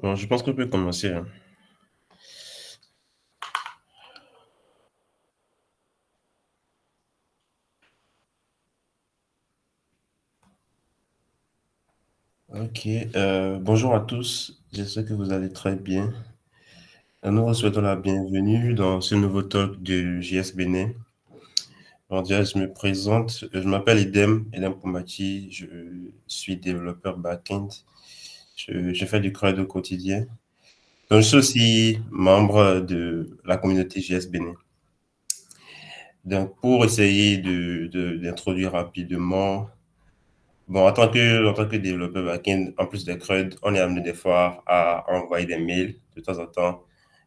Bon, je pense qu'on peut commencer, hein. Ok, bonjour à tous. J'espère que vous allez très bien. Nous vous souhaitons la bienvenue dans ce nouveau talk de JS Bénin. Bon, déjà, je me présente. Je m'appelle Edem Poumati. Je suis développeur back-end. Je fais du code au quotidien. Donc, je suis aussi membre de la communauté JS Bénin. Donc, pour essayer d'introduire rapidement. Bon, en tant que développeur backend, en plus de CRUD, on est amené des fois à envoyer des mails de temps en temps.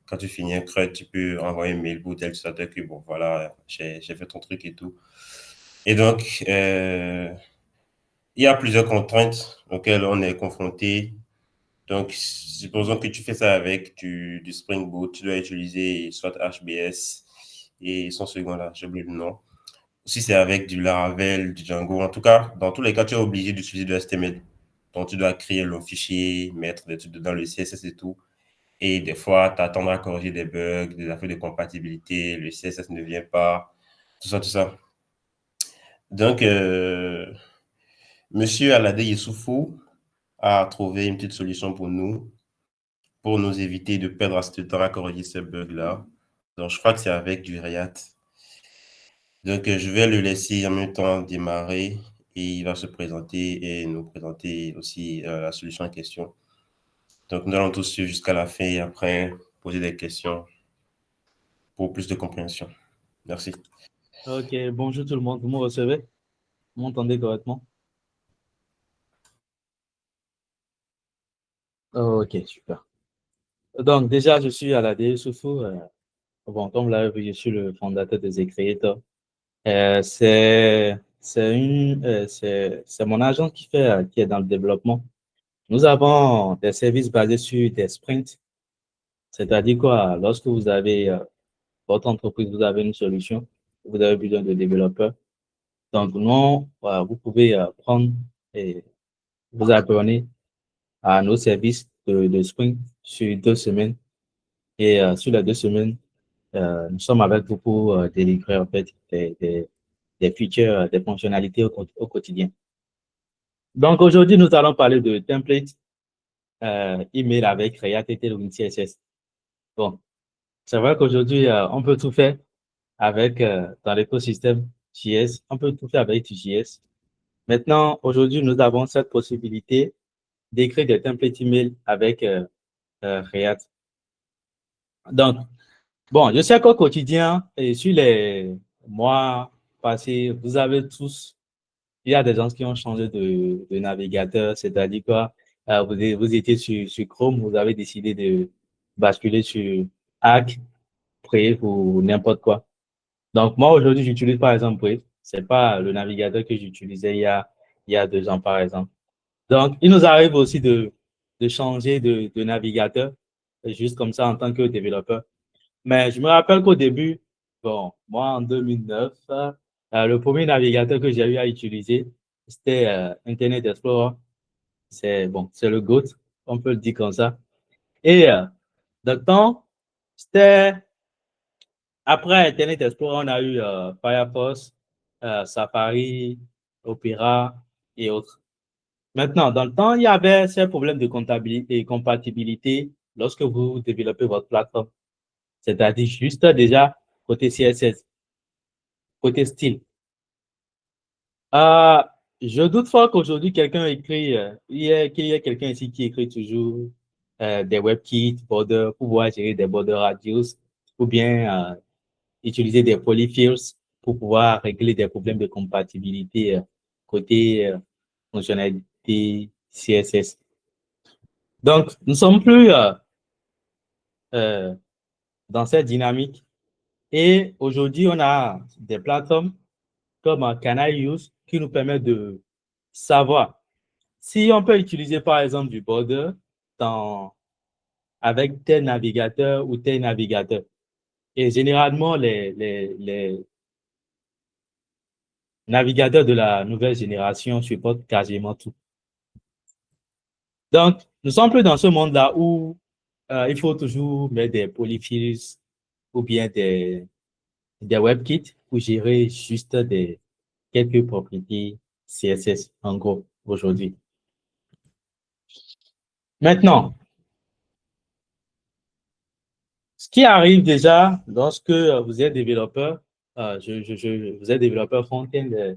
Quand tu finis un CRUD, tu peux envoyer un mail pour tel utilisateur que, bon, voilà, j'ai fait ton truc et tout. Et donc, il y a plusieurs contraintes auxquelles on est confronté. Donc, supposons que tu fais ça avec du Spring Boot, tu dois utiliser soit HBS et son second là, j'ai oublié le nom. Si c'est avec du Laravel, du Django, en tout cas, dans tous les cas, tu es obligé d'utiliser du HTML. Donc, tu dois créer le fichier, mettre des trucs dedans, le CSS et tout. Et des fois, tu attendras à corriger des bugs, des affaires de compatibilité, le CSS ne vient pas, tout ça, tout ça. Donc, Monsieur Alade Youssoufou a trouvé une petite solution pour nous éviter de perdre assez de temps à corriger ces bugs-là. Donc, je crois que c'est avec du React. Donc, je vais le laisser en même temps démarrer et il va se présenter et nous présenter aussi la solution en question. Donc, nous allons tous suivre jusqu'à la fin et après poser des questions pour plus de compréhension. Merci. Ok, bonjour tout le monde, vous me recevez? Vous m'entendez correctement? Ok, super. Donc, déjà, je suis Alade Youssoufou. Bon, comme vous l'avez vu, je suis le fondateur de The Creator. C'est mon agence qui est dans le développement. Nous avons des services basés sur des sprints, c'est-à-dire quoi? Lorsque vous avez votre entreprise, vous avez une solution, vous avez besoin de développeurs. Donc, nous, vous pouvez prendre et vous abonner à nos services de sprint sur 2 semaines. Et sur les 2 semaines, nous sommes avec vous pour délivrer en fait des features, des fonctionnalités au quotidien. Donc aujourd'hui, nous allons parler de template email avec React et Tailwind CSS. Bon, c'est vrai qu'aujourd'hui, on peut tout faire avec dans l'écosystème JS, on peut tout faire avec du JS. Maintenant, aujourd'hui, nous avons cette possibilité d'écrire des templates email avec React. Donc, bon, je sais qu'au quotidien et sur les mois passés, vous avez tous, il y a des gens qui ont changé de navigateur, c'est-à-dire quoi, vous étiez sur Chrome, vous avez décidé de basculer sur Arc, Brave ou n'importe quoi. Donc, moi, aujourd'hui, j'utilise par exemple Brave. C'est pas le navigateur que j'utilisais il y a 2 ans, par exemple. Donc, il nous arrive aussi de changer de navigateur, juste comme ça en tant que développeur. Mais je me rappelle qu'au début, bon, moi en 2009, le premier navigateur que j'ai eu à utiliser, c'était Internet Explorer. C'est bon, c'est le GOAT, on peut le dire comme ça. Et dans le temps, c'était après Internet Explorer, on a eu Firefox, Safari, Opera et autres. Maintenant, dans le temps, il y avait ces problèmes de comptabilité et compatibilité lorsque vous développez votre plateforme. C'est-à-dire juste déjà côté CSS, côté style. Euh, je doute fort qu'aujourd'hui, quelqu'un écrit, qu'il y ait quelqu'un ici qui écrit toujours des WebKits, border, pour pouvoir gérer des border radius, ou bien utiliser des polyfills pour pouvoir régler des problèmes de compatibilité côté fonctionnalité CSS. Donc, nous ne sommes plus euh, dans cette dynamique. Et aujourd'hui, on a des plateformes comme Can I Use qui nous permettent de savoir si on peut utiliser par exemple du border dans, avec tel navigateur ou tel navigateur. Et généralement, les navigateurs de la nouvelle génération supportent quasiment tout. Donc, nous sommes plus dans ce monde-là où il faut toujours mettre des polyfills ou bien des WebKits pour gérer juste quelques propriétés CSS, en gros, aujourd'hui. Maintenant, ce qui arrive déjà lorsque vous êtes développeur, vous êtes développeur front-end,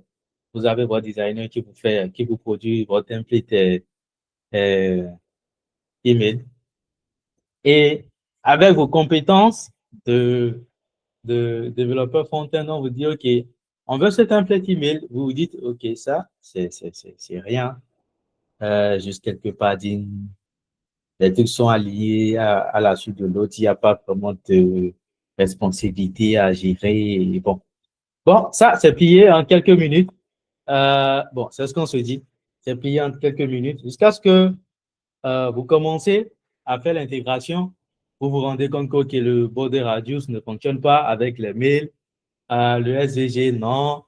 vous avez votre designer qui vous produit votre template email. Et avec vos compétences de, de développeur front-end, on vous dit, OK, on veut ce template email. Vous vous dites, OK, ça, c'est rien. Juste quelques paddings. Les trucs sont alliés à la suite de l'autre. Il n'y a pas vraiment de responsabilité à gérer. Et bon, ça, c'est plié en quelques minutes. Bon, c'est ce qu'on se dit. C'est plié en quelques minutes jusqu'à ce que vous commencez à faire l'intégration. Vous vous rendez compte que le border radius ne fonctionne pas avec les mails. Le SVG, non.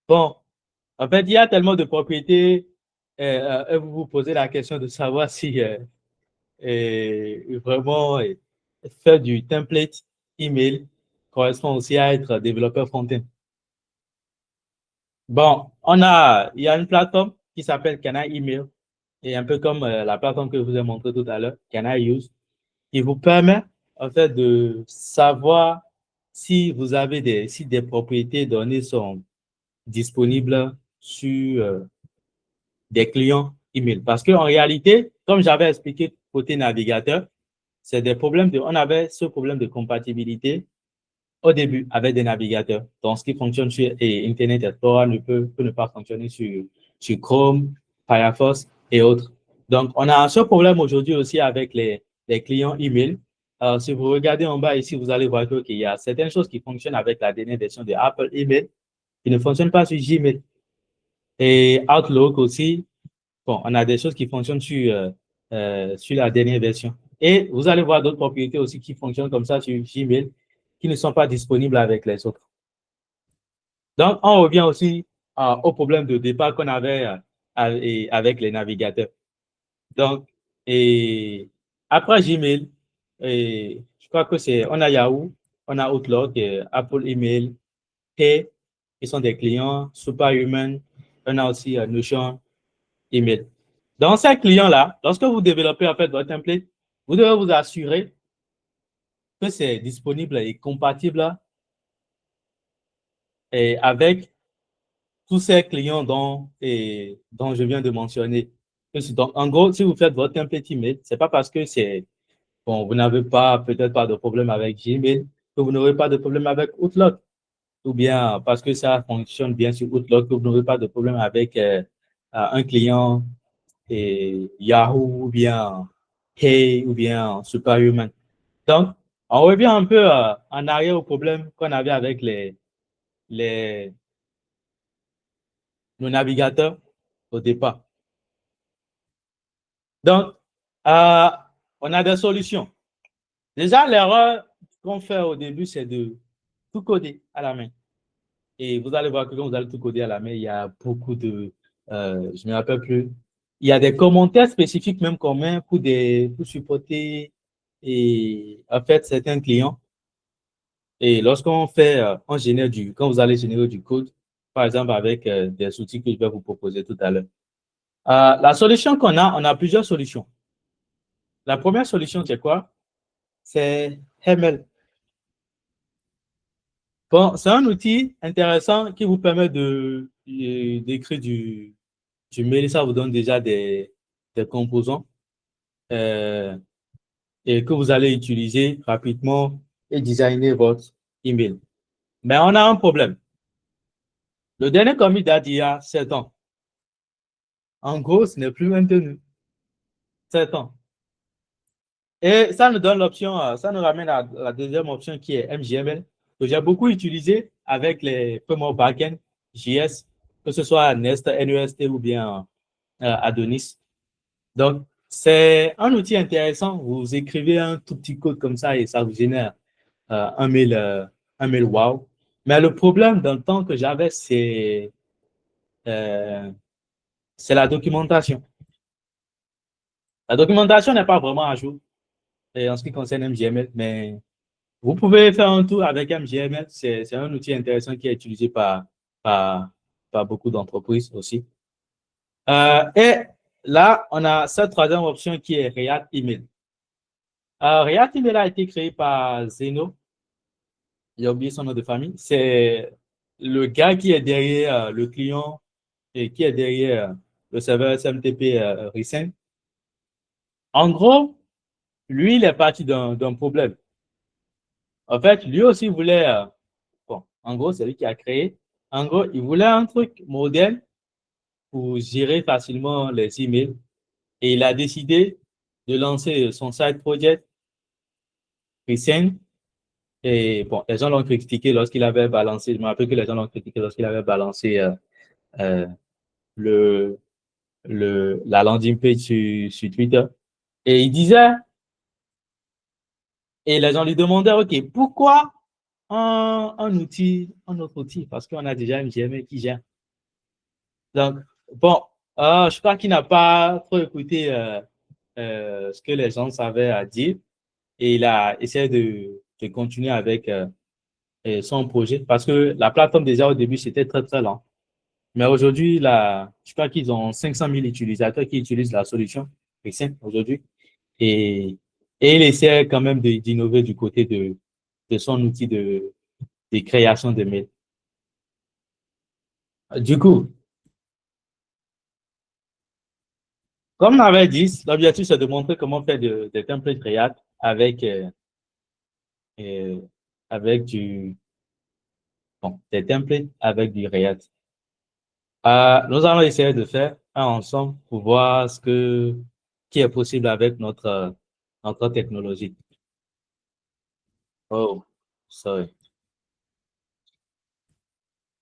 Bon, en fait, il y a tellement de propriétés. Vous vous posez la question de savoir si vraiment faire du template email correspond aussi à être développeur front-end. Bon, il y a une plateforme qui s'appelle Can I Email, et un peu comme la plateforme que je vous ai montré tout à l'heure, Can I Use, qui vous permet en fait de savoir si vous avez si des propriétés données sont disponibles sur des clients email. Parce qu'en réalité, comme j'avais expliqué côté navigateur, c'est des problèmes on avait ce problème de compatibilité au début avec des navigateurs. Donc, ce qui fonctionne sur Internet Explorer peut ne pas fonctionner sur Chrome, Firefox et autres. Donc, on a ce problème aujourd'hui aussi avec les clients email. Si vous regardez en bas ici, vous allez voir qu'il y a certaines choses qui fonctionnent avec la dernière version de Apple Email qui ne fonctionnent pas sur Gmail. Et Outlook aussi, bon, on a des choses qui fonctionnent sur la dernière version. Et vous allez voir d'autres propriétés aussi qui fonctionnent comme ça sur Gmail qui ne sont pas disponibles avec les autres. Donc, on revient aussi au problème de départ qu'on avait avec les navigateurs. Donc, et après Gmail, je crois que on a Yahoo, on a Outlook, Apple Email, Hey, qui sont des clients, Superhuman, on a aussi Notion Email. Dans ces clients-là, lorsque vous développez en fait votre template, vous devez vous assurer que c'est disponible et compatible avec tous ces clients dont je viens de mentionner. Donc, en gros, si vous faites votre template email, ce n'est pas parce que bon, vous n'avez peut-être pas de problème avec Gmail que vous n'aurez pas de problème avec Outlook, ou bien parce que ça fonctionne bien sur Outlook que vous n'aurez pas de problème avec un client Yahoo ou bien Hey ou bien Superhuman. Donc, on revient un peu en arrière au problème qu'on avait avec les, nos navigateurs au départ. Donc, euh, on a des solutions. Déjà, l'erreur qu'on fait au début, c'est de tout coder à la main. Et vous allez voir que quand vous allez tout coder à la main, il y a beaucoup je ne me rappelle plus, il y a des commentaires spécifiques même qu'on met pour supporter en fait certains clients. Et lorsqu'on fait, quand vous allez générer du code, par exemple avec des outils que je vais vous proposer tout à l'heure. La solution qu'on a, on a plusieurs solutions. La première solution, c'est quoi? C'est Hemel. Bon, c'est un outil intéressant qui vous permet d'écrire du mail. Ça vous donne déjà des composants et que vous allez utiliser rapidement et designer votre email. Mais on a un problème. Le dernier commit date d'il y a 7 ans. En gros, ce n'est plus maintenu. 7 ans. Et ça nous donne l'option, ça nous ramène à la deuxième option qui est MGML, que j'ai beaucoup utilisé avec les frameworks backend JS, que ce soit Nest, NEST ou bien Adonis. Donc, c'est un outil intéressant. Vous écrivez un tout petit code comme ça et ça vous génère un mail wow. Mais le problème dans le temps que j'avais, euh, c'est la documentation. La documentation n'est pas vraiment à jour en ce qui concerne MGML, mais vous pouvez faire un tour avec MGML. C'est un outil intéressant qui est utilisé par, par beaucoup d'entreprises aussi. Et là, on a cette troisième option qui est React Email. React Email a été créé par Zeno. J'ai oublié son nom de famille. C'est le gars qui est derrière le client et qui est derrière le serveur SMTP Recent. En gros, lui, il est parti d'un problème. En fait, lui aussi voulait, bon, en gros, c'est lui qui a créé. En gros, il voulait un truc moderne pour gérer facilement les emails. Et il a décidé de lancer son side project Recent. Et bon, les gens l'ont critiqué lorsqu'il avait balancé, je me rappelle que les gens l'ont critiqué lorsqu'il avait balancé euh, le, la landing page sur Twitter. Et il disait, et les gens lui demandaient, OK, pourquoi un outil, un autre outil? Parce qu'on a déjà MGML qui gère. Donc, bon, je crois qu'il n'a pas trop écouté ce que les gens savaient à dire et il a essayé de continuer avec son projet parce que la plateforme déjà au début, c'était très, très lent. Mais aujourd'hui, je crois qu'ils ont 500 000 utilisateurs qui utilisent la solution aujourd'hui. Et, et il essaie quand même d'innover du côté de son outil de création de mails. Du coup, comme on avait dit, l'objectif, c'est de montrer comment faire des templates React euh, avec des templates avec du React. Nous allons essayer de faire un ensemble pour voir qui est possible avec notre technologie. Oh, sorry.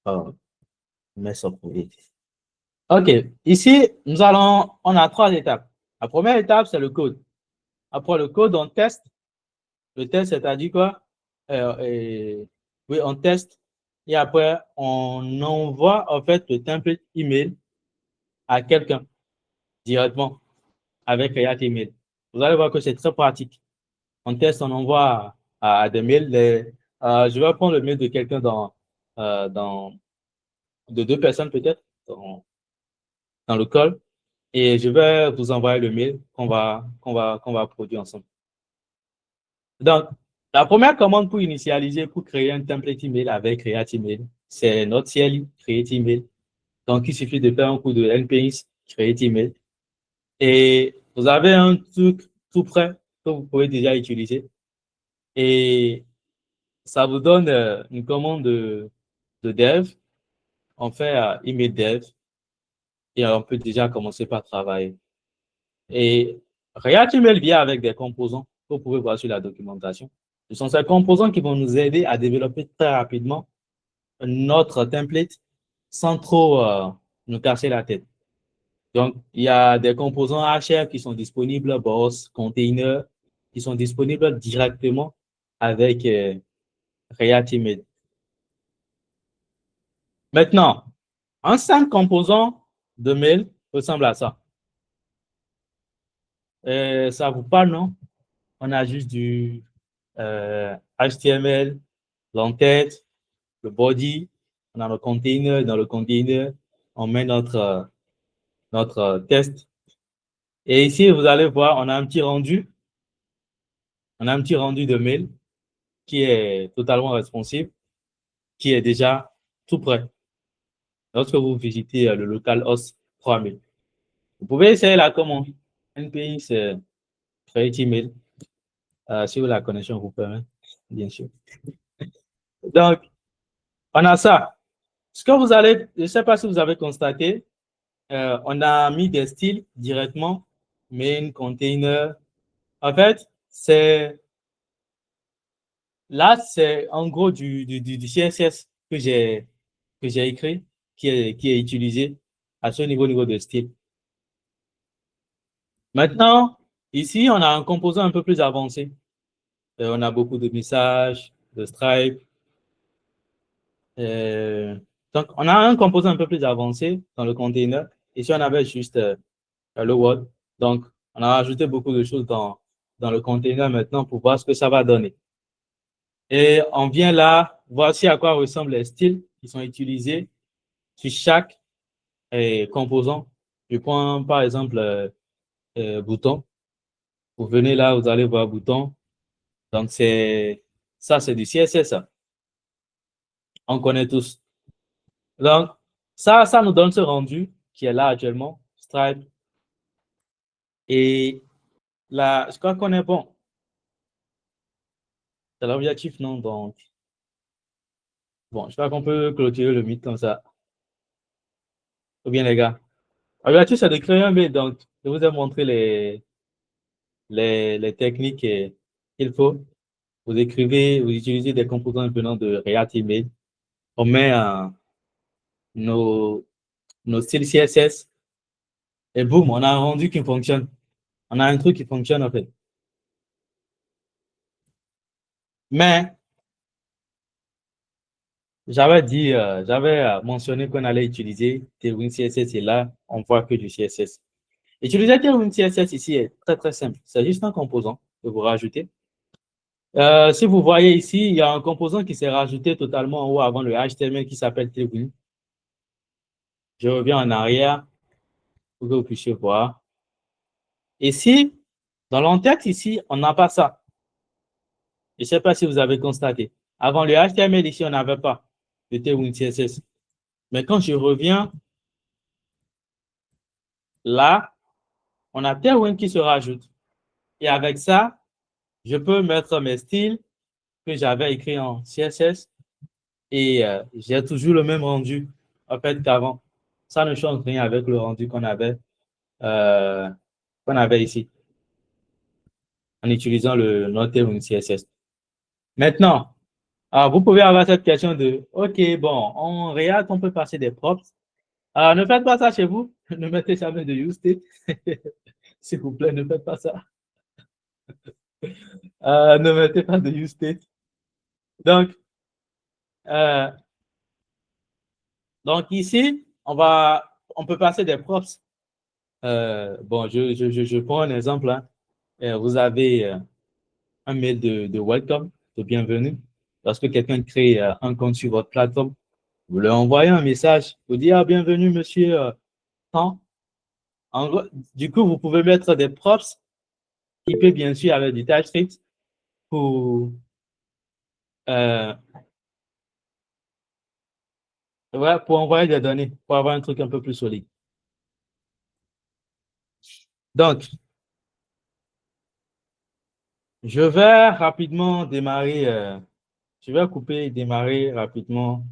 Oh, mess up with it. OK. Ici, on a trois étapes. La première étape, c'est le code. Après le code, on teste. Le test, c'est-à-dire quoi? Oui, on teste. Et après, on envoie, en fait, le template email à quelqu'un directement avec React Email. Vous allez voir que c'est très pratique. On teste, on envoie à des mails. Je vais prendre le mail de quelqu'un de deux personnes peut-être dans le call et je vais vous envoyer le mail qu'on va produire ensemble. Donc, la première commande pour initialiser, pour créer un template email avec React Email, c'est notre CLI, Create Email. Donc, il suffit de faire un coup de npx, Create Email. Et vous avez un truc tout prêt que vous pouvez déjà utiliser. Et ça vous donne une commande de dev. On fait email dev et on peut déjà commencer par travailler. Et React Email vient avec des composants que vous pouvez voir sur la documentation. Ce sont ces composants qui vont nous aider à développer très rapidement notre template sans trop nous casser la tête. Donc, il y a des composants HR qui sont disponibles, Boss, Container, qui sont disponibles directement avec React Email. Maintenant, un simple composant de mail ressemble à ça. Ça vous parle, non? On a juste du HTML, l'entête, le body, on a le container, dans le container, on met notre test. Et ici, vous allez voir, on a un petit rendu de mail qui est totalement responsive, qui est déjà tout prêt. Lorsque vous visitez le localhost 3000, vous pouvez essayer la commande. NPI, c'est Create Email, si la connexion vous permet, bien sûr. Donc, on a ça. Ce que vous allez, je ne sais pas si vous avez constaté, on a mis des styles directement, main, container. En fait, c'est en gros du CSS que j'ai écrit, qui est utilisé à ce niveau de style. Maintenant, ici, on a un composant un peu plus avancé. On a beaucoup de messages, de Stripe. Donc, on a un composant un peu plus avancé dans le container. Ici, on avait juste le Word. Donc, On a rajouté beaucoup de choses dans le container maintenant pour voir ce que ça va donner. Et on vient là, voici à quoi ressemblent les styles qui sont utilisés sur chaque composant. Je prends par exemple bouton. Vous venez là, vous allez voir bouton. Donc, ça, c'est du CSS. Ça. On connaît tous. Donc, ça nous donne ce rendu qui est là actuellement. Stripe. Et là, je crois qu'on est bon. C'est l'objectif, non? Donc, bon, je crois qu'on peut clôturer le mythe comme ça. Ou bien, les gars. L'objectif, c'est de créer un mythe. Donc, je vous ai montré les techniques qu'il faut. Vous écrivez, vous utilisez des composants venant de React Email. On met nos styles CSS et boum, on a un rendu qui fonctionne. On a un truc qui fonctionne en fait. Mais j'avais mentionné qu'on allait utiliser Tailwind CSS et là, on voit que du CSS. Utiliser Tailwind CSS ici est très très simple. C'est juste un composant que vous rajoutez. Si vous voyez ici, il y a un composant qui s'est rajouté totalement en haut avant le HTML qui s'appelle Tailwind. Je reviens en arrière pour que vous puissiez voir. Ici, dans l'entête ici, on n'a pas ça. Je ne sais pas si vous avez constaté. Avant le HTML ici, on n'avait pas de Tailwind CSS. Mais quand je reviens là, on a Tailwind qui se rajoute. Et avec ça, je peux mettre mes styles que j'avais écrits en CSS et j'ai toujours le même rendu en fait qu'avant. Ça ne change rien avec le rendu qu'on avait ici en utilisant le Tailwind CSS. Maintenant, vous pouvez avoir cette question de OK, bon, en React, on peut passer des props. Ne faites pas ça chez vous. Ne mettez jamais de use state. S'il vous plaît, ne faites pas ça. Ne mettez pas de use state. Donc, ici, on peut passer des props. Bon, je prends un exemple. Hein. Vous avez un mail de welcome, de bienvenue. Lorsque quelqu'un crée un compte sur votre plateforme, vous leur envoyez un message. Vous dites, bienvenue, monsieur Tant. En gros, du coup, vous pouvez mettre des props qui peut bien sûr avec du TypeScript pour, pour envoyer des données, pour avoir un truc un peu plus solide. Donc, je vais rapidement démarrer, je vais couper et démarrer rapidement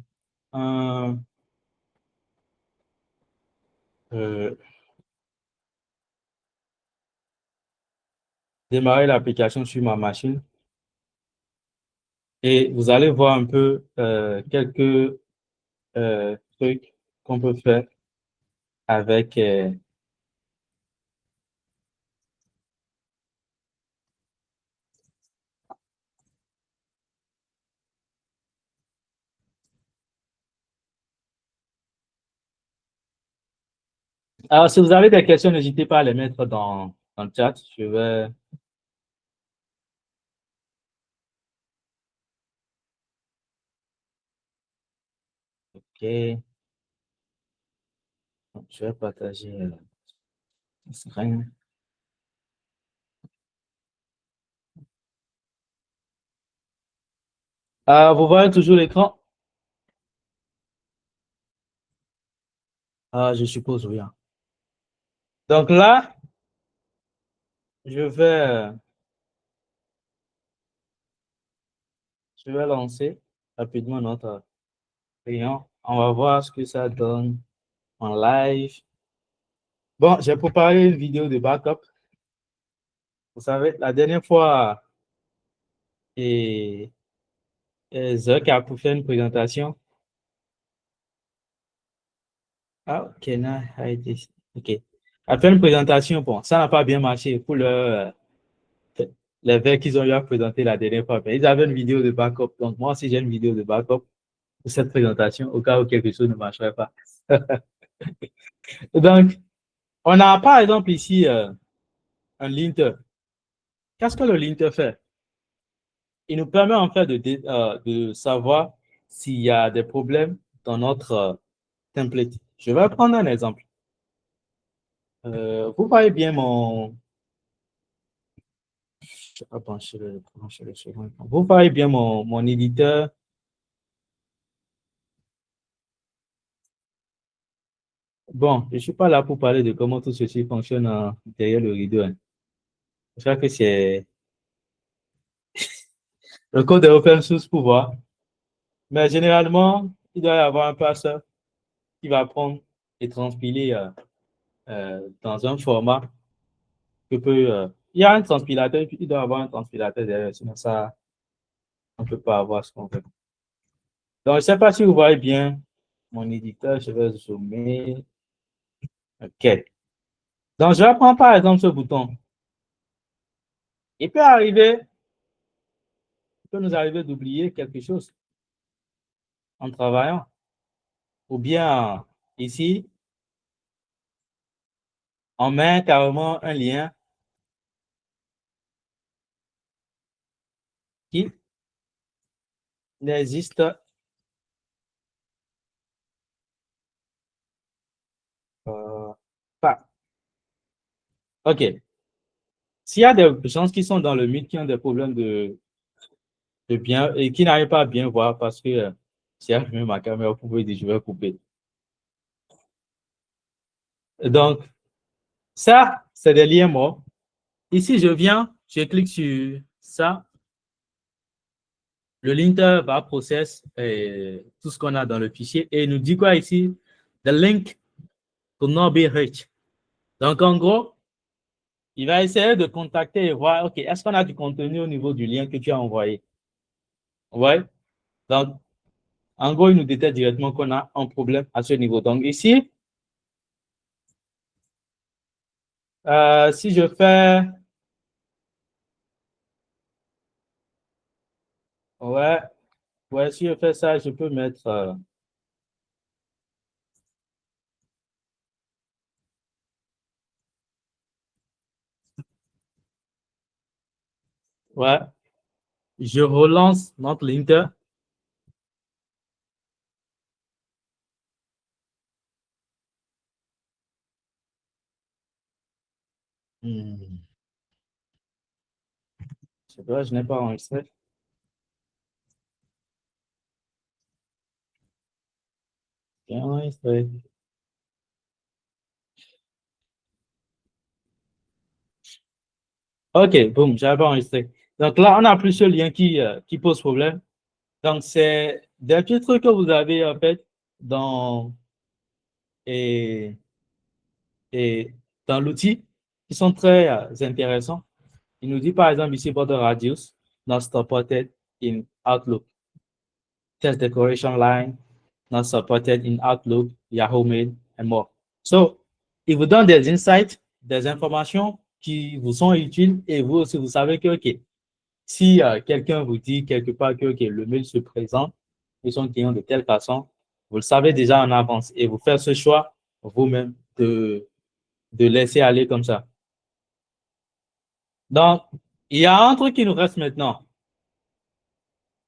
démarrer l'application sur ma machine. Et vous allez voir un peu quelques trucs qu'on peut faire avec Alors, si vous avez des questions, n'hésitez pas à les mettre dans le chat. Je vais... OK. Je vais partager. Vous voyez toujours l'écran? Je suppose, oui. Hein. Donc là, je vais lancer rapidement notre client. On va voir ce que ça donne en live. Bon, j'ai préparé une vidéo de backup. Vous savez, la dernière fois, Zuck a fait une présentation. OK, now hide this. OK. A fait une présentation, bon, ça n'a pas bien marché pour les verres qu'ils ont eu à présenter la dernière fois. Mais ils avaient une vidéo de backup. Donc, moi aussi, j'ai une vidéo de backup pour cette présentation au cas où quelque chose ne marcherait pas. Donc, on a par exemple ici un linter. Qu'est-ce que le linter fait? Il nous permet en fait de savoir s'il y a des problèmes dans notre template. Je vais prendre un exemple. Vous voyez bien mon... Je vais brancher le second. Vous voyez bien mon éditeur. Bon, je ne suis pas là pour parler de comment tout ceci fonctionne derrière le rideau. Hein. Je crois que c'est le code est open source pour voir. Mais généralement, il doit y avoir un passeur qui va prendre et transpiler dans un format que peut. Il y a un transpilateur, puis il doit y avoir un transpilateur derrière, sinon ça, on ne peut pas avoir ce qu'on veut. Donc, je ne sais pas si vous voyez bien mon éditeur, je vais zoomer. OK. Donc, je vais prendre par exemple ce bouton. Il peut arriver, il peut nous arriver d'oublier quelque chose en travaillant. Ou bien ici, on met carrément un lien qui n'existe pas. OK. S'il y a des gens qui sont dans le mythe qui ont des problèmes de bien et qui n'arrivent pas à bien voir parce que si je ma caméra, vous pouvez dire je vais couper. Donc, ça, c'est des liens morts. Ici, je viens, je clique sur ça. Le linter va process tout ce qu'on a dans le fichier et il nous dit quoi ici? The link could not be reached. Donc, en gros, il va essayer de contacter et voir, OK, est-ce qu'on a du contenu au niveau du lien que tu as envoyé? Ouais. Donc, en gros, il nous détecte directement qu'on a un problème à ce niveau. Donc, ici, si je fais, ouais, ouais, si je fais ça, je peux mettre, ouais, je relance notre linter. Je sais pas, je n'ai pas enregistré. Bien enregistré. OK, boum, j'avais pas enregistré. Donc là, on n'a plus ce lien qui pose problème. Donc, c'est des petits trucs que vous avez en fait dans, et, et dans l'outil qui sont très intéressants. Il nous dit par exemple ici, border radius not supported in Outlook. Test decoration line not supported in Outlook, Yahoo Mail, and more. So, il vous donne des insights, des informations qui vous sont utiles et vous aussi, vous savez que, OK, si quelqu'un vous dit quelque part que OK, le mail se présente, ils sont clients de telle façon, vous le savez déjà en avance et vous faites ce choix vous-même de laisser aller comme ça. Donc, il y a un truc qui nous reste maintenant.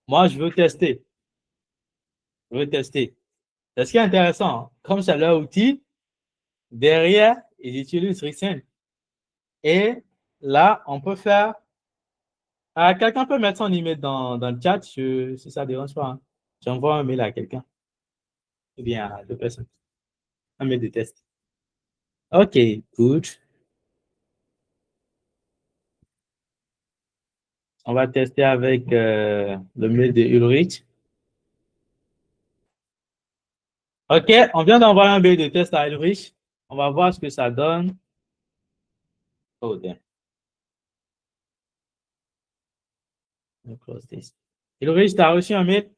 Moi, je veux tester. Je veux tester. C'est ce qui est intéressant. Hein. Comme c'est leur outil, derrière, ils utilisent Recent. Et là, on peut faire. Quelqu'un peut mettre son email dans le chat si ça ne dérange pas. Hein. J'envoie un mail à quelqu'un. Ou bien à deux personnes. Un mail de test. OK, good. On va tester avec le mail de Ulrich. OK, on vient d'envoyer un mail de test à Ulrich. On va voir ce que ça donne. Oh, damn. Ulrich, tu as reçu un mail?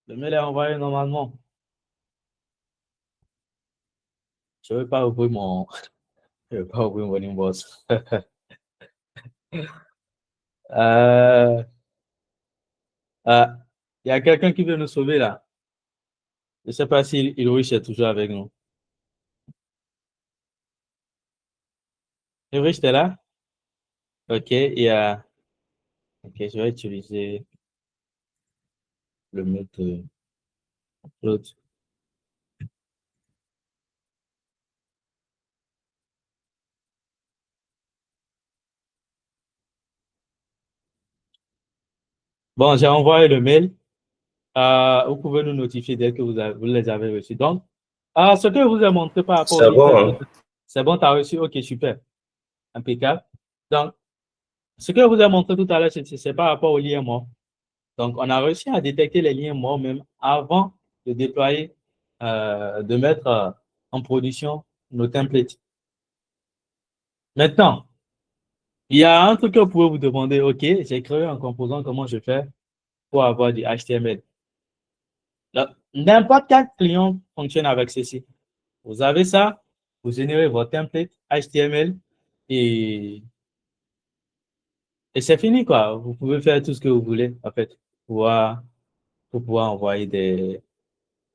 Le mail est envoyé normalement. Je ne vais pas ouvrir mon, je vais pas ouvrir mon inbox. Il y a quelqu'un qui veut nous sauver là. Je ne sais pas si Ulrich est toujours avec nous. Et oui, j'étais là. OK, OK, je vais utiliser le mode upload. Bon, j'ai envoyé le mail. Vous pouvez nous notifier dès que vous les avez reçus. Donc, ce que je vous ai montré par rapport au C'est lien bon, fait hein? c'est bon, tu as reçu? OK, super. Impeccable. Donc, ce que je vous ai montré tout à l'heure, c'est par rapport aux liens morts. Donc, on a réussi à détecter les liens morts même avant de déployer, de mettre en production nos templates. Maintenant, il y a un truc que vous pouvez vous demander, OK, j'ai créé un composant, comment je fais pour avoir du HTML? N'importe quel client fonctionne avec ceci. Vous avez ça, vous générez votre template HTML et, et c'est fini, quoi. Vous pouvez faire tout ce que vous voulez, en fait, pour pouvoir envoyer des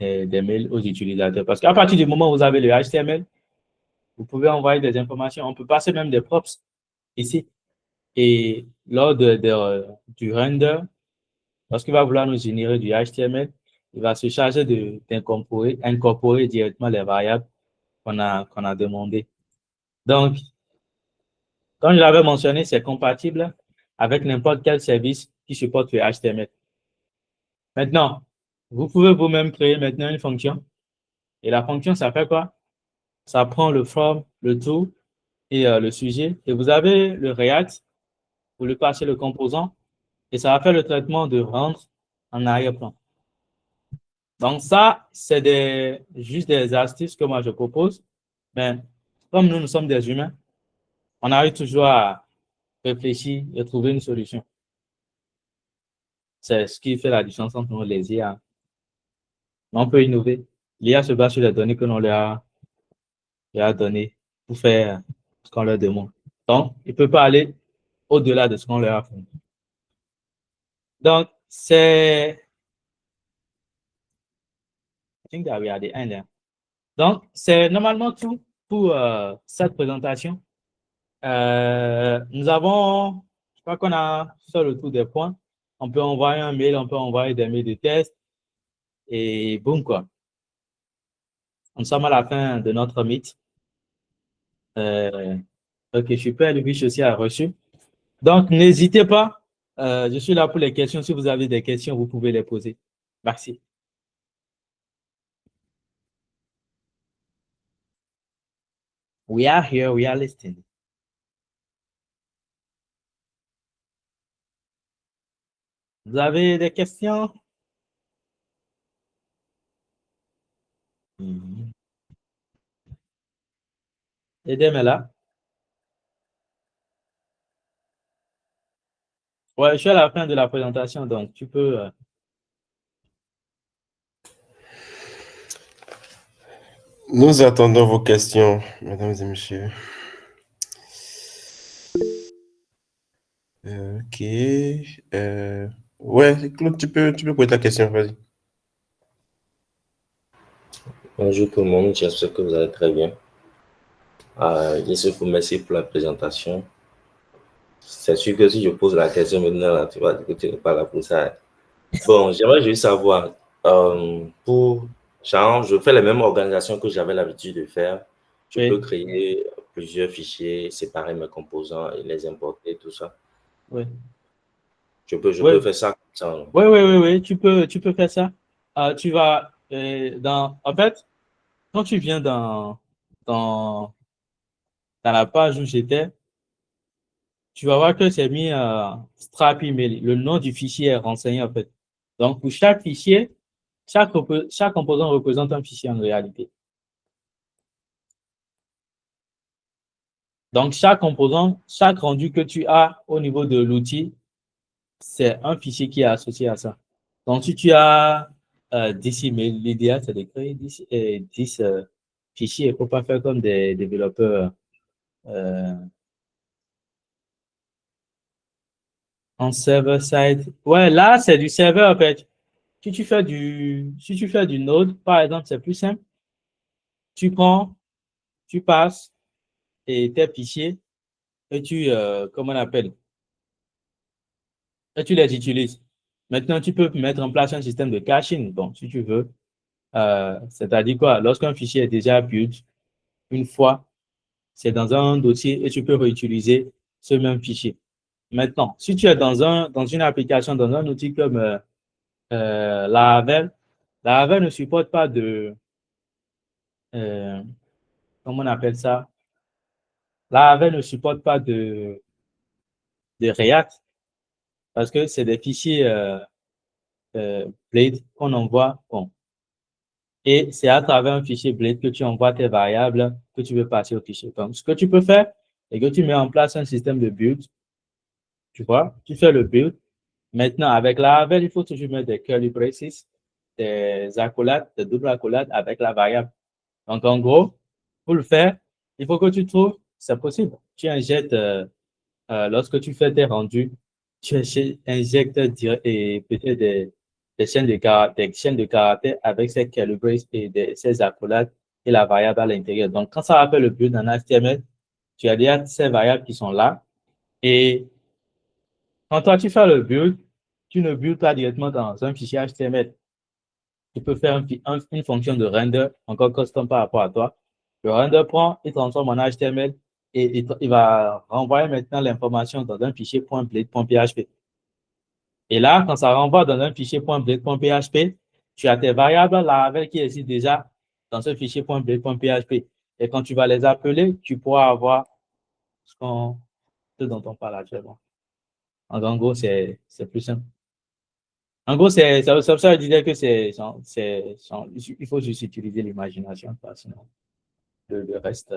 mails aux utilisateurs. Parce qu'à partir du moment où vous avez le HTML, vous pouvez envoyer des informations. On peut passer même des props ici. Et lors du render, lorsqu'il va vouloir nous générer du HTML, il va se charger incorporer directement les variables qu'on a demandées. Donc, comme je l'avais mentionné, c'est compatible avec n'importe quel service qui supporte le HTML. Maintenant, vous pouvez vous-même créer maintenant une fonction. Et la fonction, ça fait quoi? Ça prend le from, le to et le sujet. Et vous avez le React, vous lui passez le composant et ça va faire le traitement de rendre en arrière-plan. Donc ça, c'est juste des astuces que moi je propose. Mais comme nous sommes des humains, on arrive toujours à réfléchir et trouver une solution. C'est ce qui fait la différence entre nous, les IA. On peut innover. L'IA se base sur les données que l'on leur a données pour faire ce qu'on leur demande. Donc, il ne peut pas aller au-delà de ce qu'on leur a fait. Donc, I think that we are the end. Donc, c'est normalement tout pour cette présentation. Je crois qu'on a fait le tour des points. On peut envoyer un mail, on peut envoyer des mails de test et boum, quoi. Nous sommes à la fin de notre meet. Ok, super, le fiche aussi a reçu. Donc, n'hésitez pas. Je suis là pour les questions. Si vous avez des questions, vous pouvez les poser. Merci. We are here, we are listening. Vous avez des questions? Edem est là. Ouais, je suis à la fin de la présentation, donc tu peux. Nous attendons vos questions, mesdames et messieurs. Ok. Ouais, Claude, tu peux poser ta question, vas-y. Bonjour tout le monde, j'espère que vous allez très bien. Je vous remercie pour la présentation. C'est sûr que si je pose la question maintenant, là, tu vas dire que tu n'es pas là pour ça. Bon, j'aimerais juste savoir, genre, je fais les mêmes organisations que j'avais l'habitude de faire. Je peux Oui, créer plusieurs fichiers, séparer mes composants et les importer, tout ça. oui. Je Oui, peux faire ça comme ça. oui, oui, oui, oui, tu peux faire ça. Tu vas en fait, quand tu viens dans, dans la page où j'étais, tu vas voir que c'est mis strap email. Le nom du fichier est renseigné en fait. Donc, pour chaque fichier, chaque composant représente un fichier en réalité. Donc, chaque composant, chaque rendu que tu as au niveau de l'outil, c'est un fichier qui est associé à ça. Donc, si tu as 10 emails, l'idéal, c'est de créer 10 fichiers. Il ne faut pas faire comme des développeurs en server-side. Ouais, là, c'est du serveur, en fait. Si tu fais du Node, par exemple, c'est plus simple. Tu prends, tu passes et tes fichiers. et comment on appelle, et tu les utilises. Maintenant, tu peux mettre en place un système de caching, bon, si tu veux. C'est-à-dire quoi? Lorsqu'un fichier est déjà build, une fois, c'est dans un dossier et tu peux réutiliser ce même fichier. Maintenant, si tu es dans une application, dans un outil comme Laravel, Laravel ne supporte pas euh, comment on appelle ça? Laravel ne supporte pas de React parce que c'est des fichiers Blade qu'on envoie. Bon. Et c'est à travers un fichier Blade que tu envoies tes variables que tu veux passer au fichier. Donc, ce que tu peux faire, c'est que tu mets en place un système de build. Tu vois, tu fais le build. Maintenant, avec Laravel, il faut toujours mettre des curly braces, des accolades, des doubles accolades avec la variable. Donc, en gros, pour le faire, il faut que tu trouves, c'est possible. Tu injectes, lorsque tu fais tes rendus, tu injectes et peut-être des chaînes de caractères avec ces curly braces et ces accolades et la variable à l'intérieur. Donc, quand ça va faire le build en HTML, tu as déjà ces variables qui sont là. Et quand toi, tu fais le build, tu ne builds pas directement dans un fichier HTML. Tu peux faire une fonction de render encore custom par rapport à toi. Le render prend, il transforme en HTML et il va renvoyer maintenant l'information dans un fichier .blade.php. Et là, quand ça renvoie dans un fichier .blade.php, tu as tes variables Laravel qui existent déjà dans ce fichier .blade.php. Et quand tu vas les appeler, tu pourras avoir ce dont on parle actuellement. En gros, c'est plus simple. En gros, ça veut dire que il faut juste utiliser l'imagination, sinon le reste,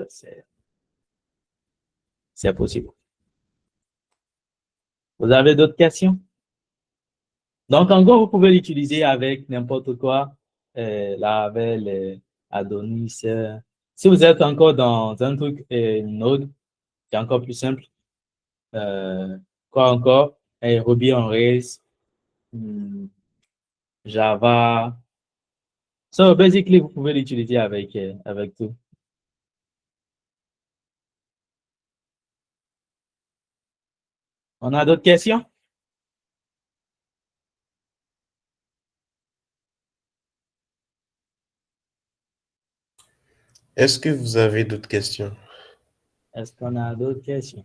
c'est possible. Vous avez d'autres questions? Donc, en gros, vous pouvez l'utiliser avec n'importe quoi, Laravel, Adonis. Si vous êtes encore dans un truc Node, c'est encore plus simple. Quoi encore? Ruby on Rails, Java. So, basically, vous pouvez l'utiliser avec tout. On a d'autres questions? Est-ce que vous avez d'autres questions? Est-ce qu'on a d'autres questions?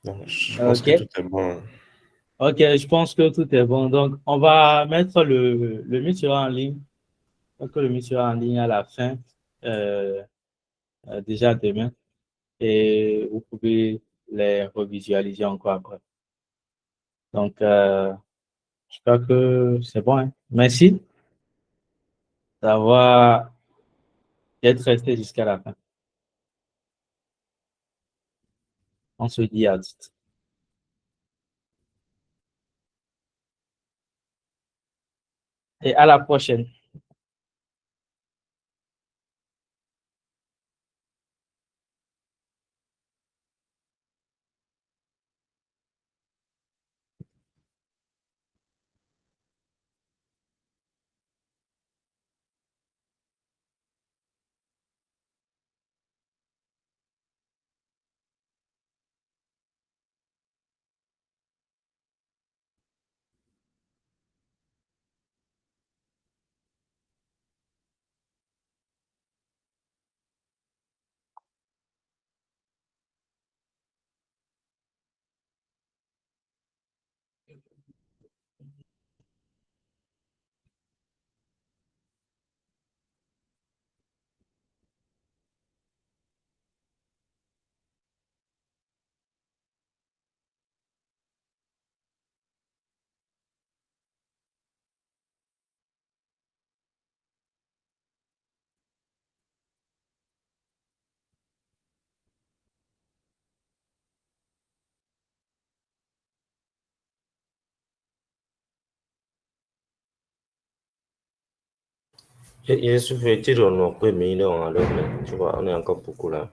Non, je pense que tout est bon. OK, je pense que tout est bon. Donc, on va mettre le mythe sera en ligne. Donc, le mythe sera en ligne à la fin, déjà demain. Et vous pouvez les revisualiser encore après. Donc, je crois que c'est bon. Hein? Merci d'être resté jusqu'à la fin. On se dit à tout. Et à la prochaine. Je suis fait dans nos premiers en alors, mais tu vois, on est encore beaucoup là.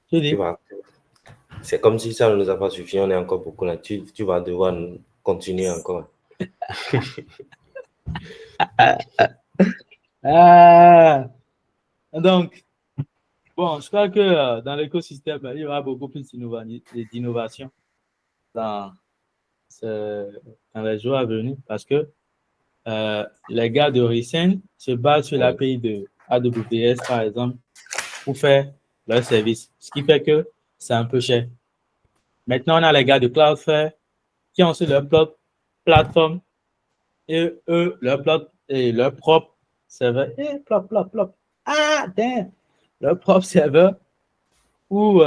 Tu Tu dis? vois, c'est comme si ça ne nous a pas suffi, on est encore beaucoup là. Tu vas devoir continuer encore. Ah, donc, bon, je crois que dans l'écosystème, il y aura beaucoup plus d'innovation dans, dans les jours à venir parce que les gars de Recent se basent sur l'API de AWS, par exemple, pour faire leur service, ce qui fait que c'est un peu cher. Maintenant, on a les gars de Cloudflare qui ont sur leur propre plateforme et eux, leur propre serveur. Plop, plop, plop. Ah, damn! Leur propre serveur où